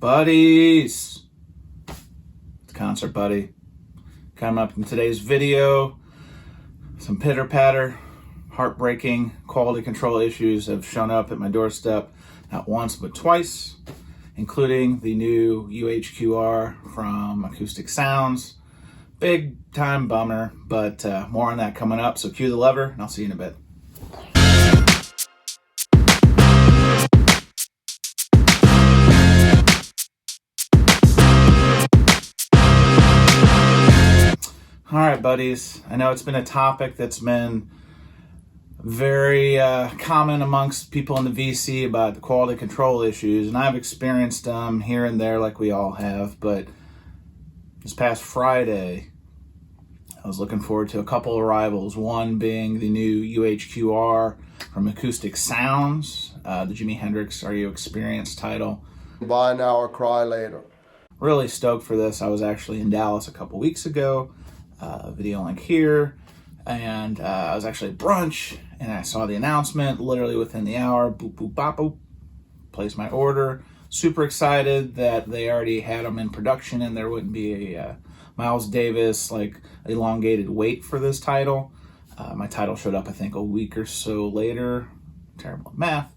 Buddies, it's Concert Buddy. Coming up in today's video, some pitter-patter, heartbreaking quality control issues have shown up at my doorstep not once but twice, including the new UHQR from Acoustic Sounds. Big time bummer, but more on that coming up. So cue the lever and I'll see you in a bit. All right, buddies, I know it's been a topic that's been very common amongst people in the VC about the quality control issues, and I've experienced them here and there like we all have, but this past Friday, I was looking forward to a couple of arrivals, one being the new UHQR from Acoustic Sounds, the Jimi Hendrix Are You Experienced title. Buy now or cry later. Really stoked for this. I was actually in Dallas a couple weeks ago. Video link here, and I was actually at brunch and I saw the announcement literally within the hour. Boop boop bop boop, placed my order. Super excited that they already had them in production and there wouldn't be a Miles Davis like elongated wait for this title. My title showed up I think a week or so later. Terrible at math,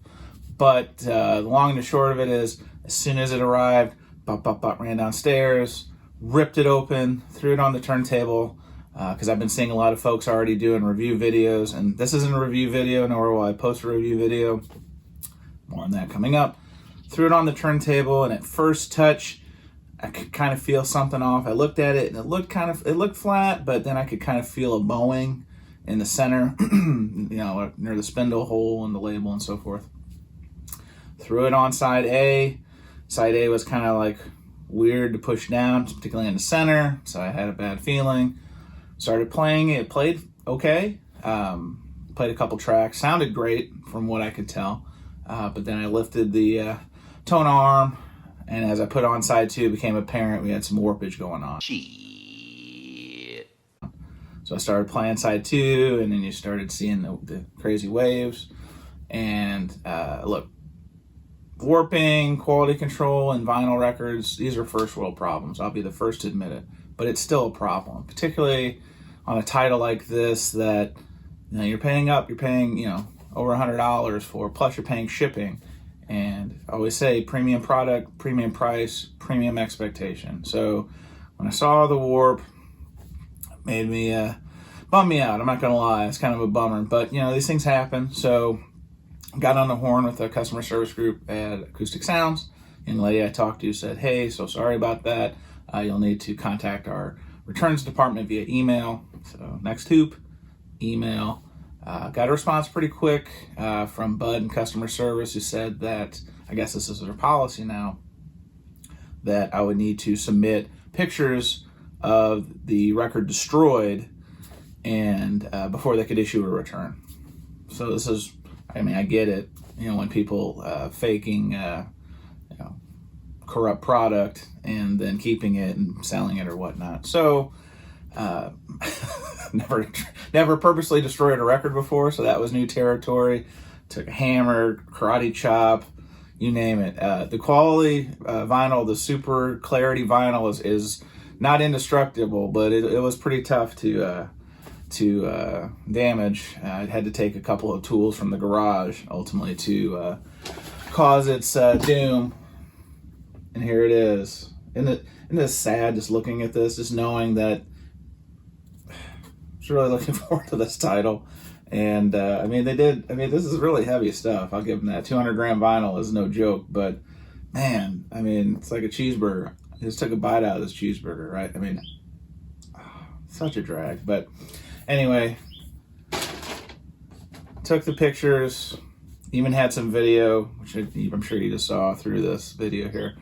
but the long and the short of it is, as soon as it arrived, ran downstairs, ripped it open, threw it on the turntable, because I've been seeing a lot of folks already doing review videos, and this isn't a review video, nor will I post a review video. More on that coming up. Threw it on the turntable, and at first touch, I could kind of feel something off. I looked at it, and it looked flat, but then I could kind of feel a bowing in the center, near the spindle hole and the label and so forth. Threw it on side A. Side A was kind of like weird to push down, particularly in the center, so I had a bad feeling. Started playing it, played okay, played a couple tracks, sounded great from what I could tell, but then I lifted the tone arm, and as I put on side 2, it became apparent we had some warpage going on. Shit. So I started playing side 2, and then you started seeing the crazy waves, and look, warping, quality control, and vinyl records, these are first world problems. I'll be the first to admit it, but it's still a problem, particularly on a title like this that you're paying over $100 for, plus you're paying shipping. And I always say premium product, premium price, premium expectation. So when I saw the warp, it made me bummed me out. I'm not gonna lie, it's kind of a bummer, but these things happen. So got on the horn with the customer service group at Acoustic Sounds, and the lady I talked to said, hey, so sorry about that. You'll need to contact our returns department via email. So next hoop, email. Got a response pretty quick from Bud in customer service, who said that, I guess this is their policy now, that I would need to submit pictures of the record destroyed and before they could issue a return. So this is, I get it, when people faking, corrupt product and then keeping it and selling it or whatnot. So, never purposely destroyed a record before, so that was new territory. Took a hammer, karate chop, you name it. The quality vinyl, the super clarity vinyl is not indestructible, but it was pretty tough to damage. I had to take a couple of tools from the garage ultimately to cause its doom. And here it is. Isn't it sad just looking at this, just knowing that I was really looking forward to this title. And this is really heavy stuff. I'll give them that. 200 gram vinyl is no joke, but man, it's like a cheeseburger. I just took a bite out of this cheeseburger, right? Such a drag. But anyway, took the pictures, even had some video, which I'm sure you just saw through this video here,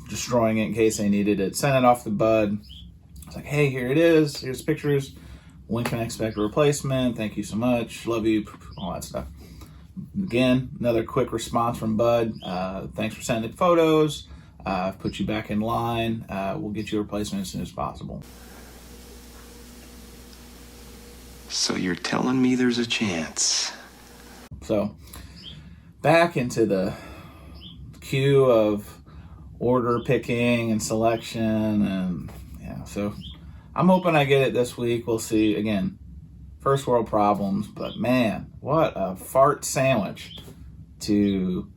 destroying it in case they needed it. Sent it off to Bud. I was like, hey, here it is. Here's pictures. When can I expect a replacement? Thank you so much. Love you. All that stuff. Again, another quick response from Bud. Thanks for sending photos. I've put you back in line. We'll get you a replacement as soon as possible. So you're telling me there's a chance? So back into the queue of order picking and selection, and yeah, so I'm hoping I get it this week. We'll see. Again, first world problems, but man, what a fart sandwich to,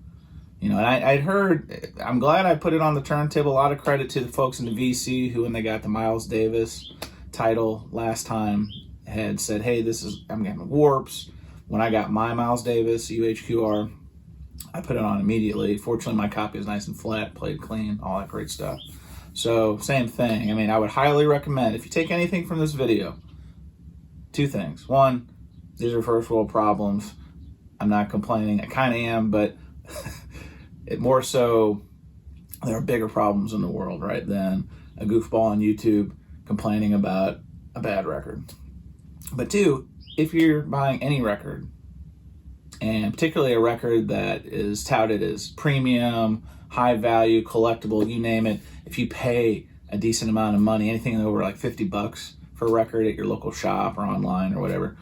you know, and I'd heard, I'm glad I put it on the turntable. A lot of credit to the folks in the VC who, when they got the Miles Davis title last time, had said, hey, I'm getting warps. When I got my Miles Davis UHQR, I put it on immediately. Fortunately, my copy is nice and flat, played clean, all that great stuff. So, same thing. I mean, I would highly recommend, if you take anything from this video, two things. One, these are first world problems. I'm not complaining. I kind of am, but it more so, there are bigger problems in the world, right, than a goofball on YouTube complaining about a bad record. But two, if you're buying any record, and particularly a record that is touted as premium, high value, collectible, you name it, if you pay a decent amount of money, anything over like $50 for a record at your local shop or online or whatever,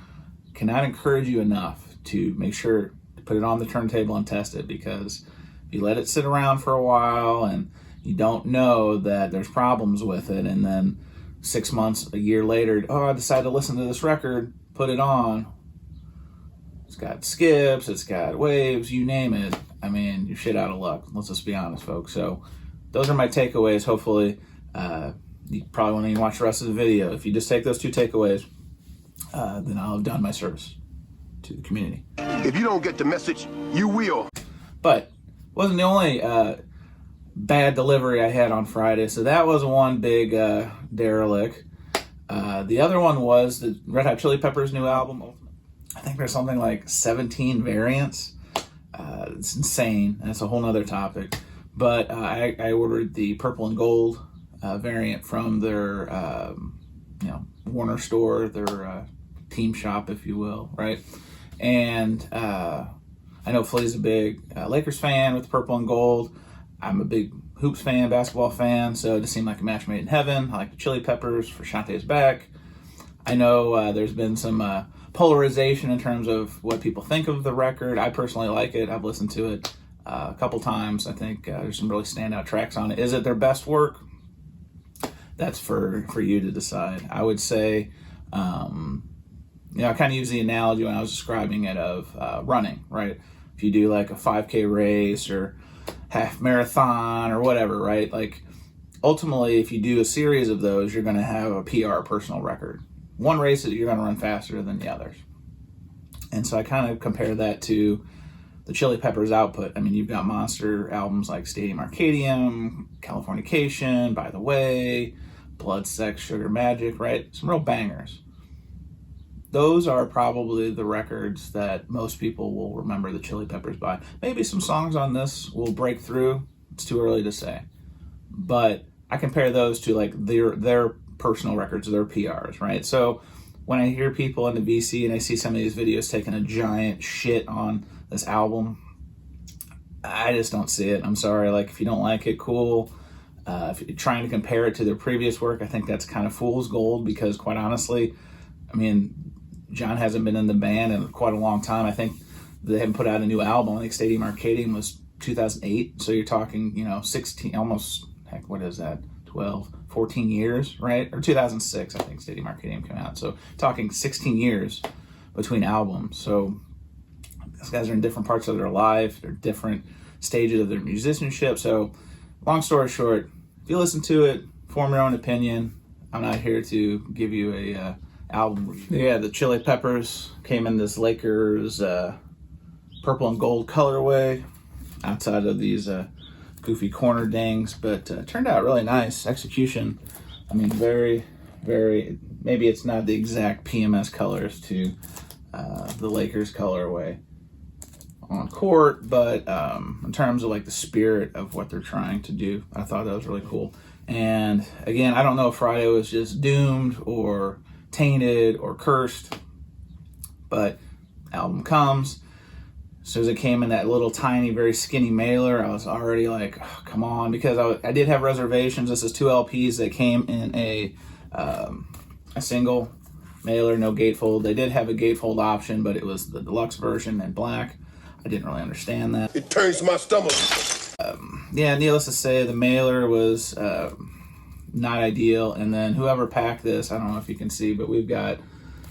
cannot encourage you enough to make sure to put it on the turntable and test it, because if you let it sit around for a while and you don't know that there's problems with it, and then 6 months, a year later, I decided to listen to this record, put it on, it's got skips, it's got waves, you name it. I mean, you're shit out of luck. Let's just be honest, folks. So those are my takeaways. Hopefully, you probably won't even watch the rest of the video. If you just take those two takeaways, then I'll have done my service to the community. If you don't get the message, you will. But wasn't the only bad delivery I had on Friday. So that was one big derelict. The other one was the Red Hot Chili Peppers' new album. I think there's something like 17 variants. It's insane, and it's a whole nother topic. But I ordered the purple and gold variant from their Warner store, their team shop, if you will, right? And I know Flea's a big Lakers fan with purple and gold. I'm a big hoops fan, basketball fan, so it just seemed like a match made in heaven. I like the Chili Peppers for Shantae's back. I know there's been some polarization in terms of what people think of the record. I personally like it. I've listened to it a couple times. I think there's some really standout tracks on it. Is it their best work? That's for you to decide. I would say, I kind of use the analogy when I was describing it of running, right? If you do like a 5K race or half marathon or whatever, right? Like, ultimately, if you do a series of those, you're going to have a PR, personal record. One race that you're going to run faster than the others. And so I kind of compare that to the Chili Peppers output. I mean, you've got monster albums like Stadium Arcadium, Californication, By the Way, Blood, Sex, Sugar Magic, right? Some real bangers. Those are probably the records that most people will remember the Chili Peppers by. Maybe some songs on this will break through. It's too early to say. But I compare those to like their personal records, their PRs, right? So when I hear people in the VC and I see some of these videos taking a giant shit on this album, I just don't see it. I'm sorry. Like, if you don't like it, cool. If you're trying to compare it to their previous work, I think that's kind of fool's gold, because quite honestly, I mean, John hasn't been in the band in quite a long time. I think they haven't put out a new album. I think Stadium Arcadium was 2008. So you're talking, 16, almost, heck, what is that? 12, 14 years, right? Or 2006, I think Stadium Arcadium came out. So talking 16 years between albums. So these guys are in different parts of their life. They're different stages of their musicianship. So long story short, if you listen to it, form your own opinion. I'm not here to give you a album review. Yeah, the Chili Peppers came in this Lakers purple and gold colorway outside of these goofy corner dings, but turned out really nice execution. I mean, very, very, maybe it's not the exact PMS colors to the Lakers colorway on court, but in terms of like the spirit of what they're trying to do, I thought that was really cool. And again, I don't know if Friday was just doomed or tainted or cursed, but album comes. As soon as it came in that little tiny, very skinny mailer, I was already like, oh, come on, because I did have reservations. This is 2 LPs that came in a single mailer, no gatefold. They did have a gatefold option, but it was the deluxe version in black. I didn't really understand that. It turns my stomach. Yeah, needless to say, the mailer was not ideal. And then whoever packed this, I don't know if you can see, but we've got,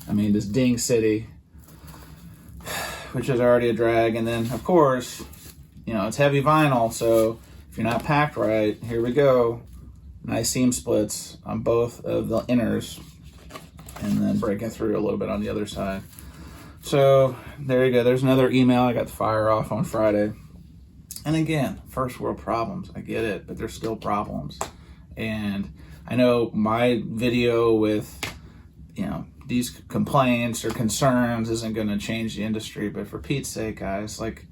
this Ding City, which is already a drag. And then, of course, it's heavy vinyl, so if you're not packed right, here we go. Nice seam splits on both of the inners, and then breaking through a little bit on the other side. So there you go. There's another email I got to fire off on Friday. And again, first world problems. I get it, but there's still problems. And I know my video with, these complaints or concerns isn't going to change the industry, but for Pete's sake, guys, like,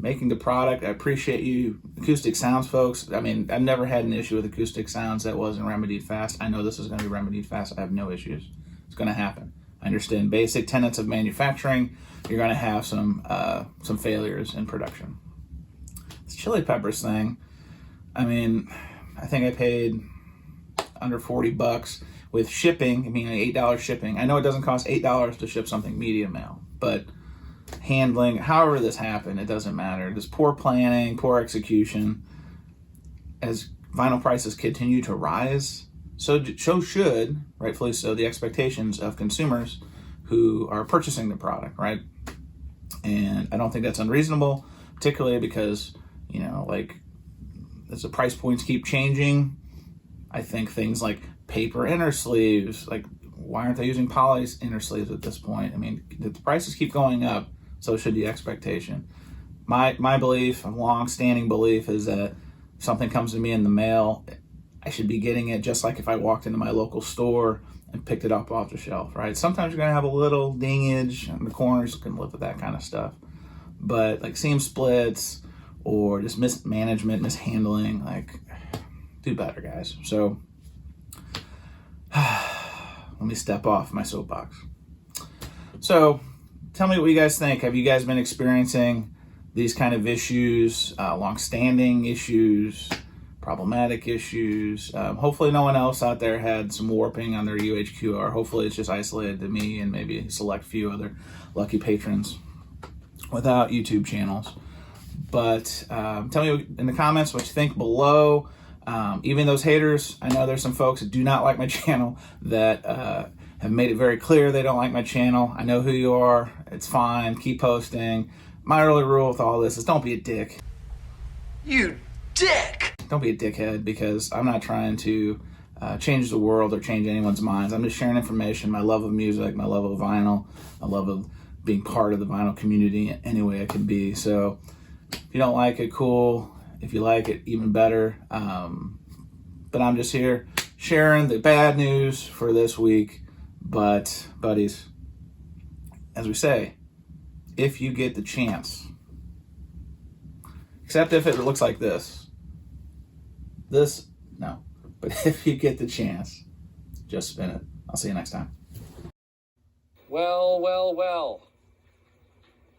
making the product, I appreciate you, Acoustic Sounds folks. I've never had an issue with Acoustic Sounds that wasn't remedied fast. I know this is going to be remedied fast. I have no issues. It's going to happen. I understand basic tenets of manufacturing. You're going to have some failures in production. This Chili Peppers thing, I think I paid under $40 with shipping, $8 shipping. I know it doesn't cost $8 to ship something medium mail, but handling, however this happened, it doesn't matter. There's poor planning, poor execution. As vinyl prices continue to rise, so should, rightfully so, the expectations of consumers who are purchasing the product, right? And I don't think that's unreasonable, particularly because, as the price points keep changing, I think things like paper inner sleeves, like, why aren't they using poly inner sleeves at this point? The prices keep going up, so should the expectation. My belief, a long-standing belief, is that if something comes to me in the mail, I should be getting it just like if I walked into my local store and picked it up off the shelf, right? Sometimes you're gonna have a little dingage in the corners, you can live with that kind of stuff. But like seam splits or just mismanagement, mishandling, like, do better, guys. So let me step off my soapbox. So tell me what you guys think. Have you guys been experiencing these kind of issues, long-standing issues, problematic issues? Hopefully no one else out there had some warping on their UHQR. Hopefully it's just isolated to me and maybe a select few other lucky patrons without YouTube channels. But tell me in the comments what you think below. Even those haters, I know there's some folks that do not like my channel that have made it very clear they don't like my channel. I know who you are. It's fine. Keep posting. My early rule with all this is don't be a dick. You dick! Don't be a dickhead, because I'm not trying to change the world or change anyone's minds. I'm just sharing information, my love of music, my love of vinyl, my love of being part of the vinyl community in any way I can be. So if you don't like it, cool. If you like it, even better. But I'm just here sharing the bad news for this week. But, buddies, as we say, if you get the chance, except if it looks like this. No. But if you get the chance, just spin it. I'll see you next time. Well, well, well.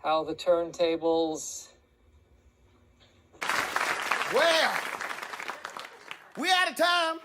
How the turntables... Well, we out of time.